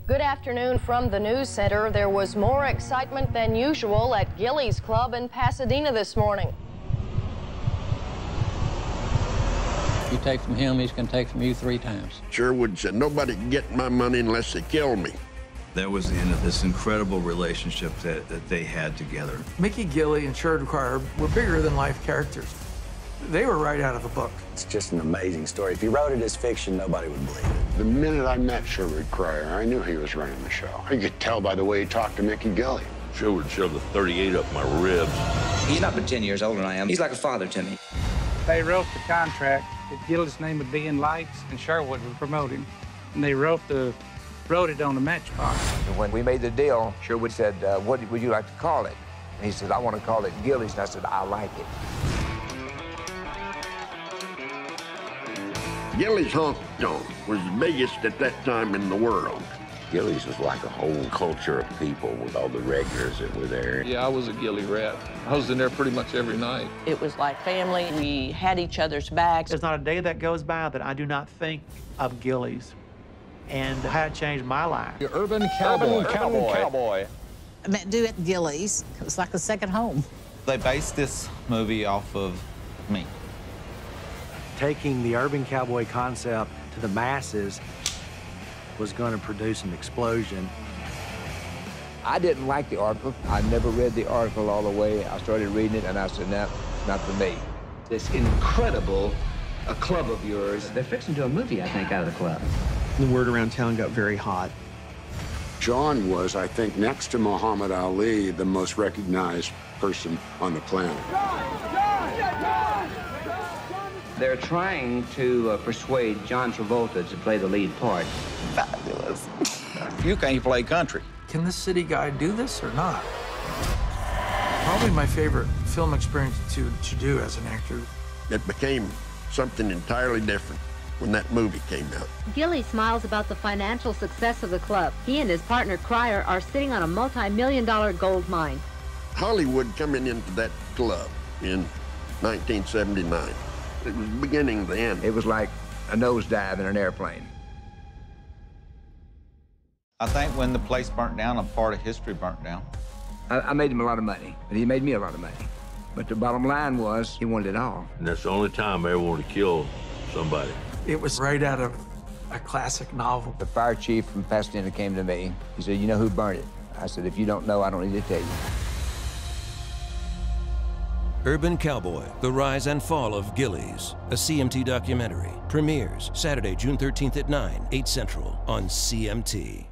Good afternoon from the News Center. There was more excitement than usual at Gilley's Club in Pasadena this morning. You take from him, he's going to take from you 3 times. Sherwood said, nobody can get my money unless they kill me. That was the end of this incredible relationship that they had together. Mickey Gilley and Sherwood Cryer were bigger-than-life characters. They were right out of a book. It's just an amazing story. If you wrote it as fiction, nobody would believe it. The minute I met Sherwood Cryer, I knew he was running the show. I could tell by the way he talked to Mickey Gilley. Sherwood shoved the .38 up my ribs. He's not but 10 years older than I am. He's like a father to me. They wrote the contract that Gilley's name would be in lights and Sherwood would promote him. And they wrote it on the matchbox. When we made the deal, Sherwood said, what would you like to call it? And he said, I want to call it Gilley's. And I said, I like it. Gilley's honky tonk was the biggest at that time in the world. Gilley's was like a whole culture of people with all the regulars that were there. Yeah, I was a Gilley rat. I was in there pretty much every night. It was like family. We had each other's backs. There's not a day that goes by that I do not think of Gilley's and how it changed my life. The urban cowboy. I met do at Gilley's. It was like a second home. They based this movie off of me. Taking the urban cowboy concept to the masses was going to produce an explosion. I didn't like the article. I never read the article all the way. I started reading it, and I said, no, it's not for me. This incredible club of yours. They're fixing to do a movie, I think, out of the club. The word around town got very hot. John was, I think, next to Muhammad Ali, the most recognized person on the planet. They're trying to persuade John Travolta to play the lead part. Fabulous. You can't play country. Can this city guy do this or not? Probably my favorite film experience to do as an actor. It became something entirely different when that movie came out. Gilley smiles about the financial success of the club. He and his partner Cryer are sitting on a multi-million-dollar gold mine. Hollywood coming into that club in 1979. It was the beginning of the end. It was like a nosedive in an airplane. I think when the place burnt down, a part of history burnt down. I made him a lot of money, but he made me a lot of money. But the bottom line was, he wanted it all. And that's the only time I ever wanted to kill somebody. It was right out of a classic novel. The fire chief from Pasadena came to me. He said, you know who burned it? I said, if you don't know, I don't need to tell you. Urban Cowboy, The Rise and Fall of Gilley's, a CMT documentary, premieres Saturday, June 13th at 9, 8 Central on CMT.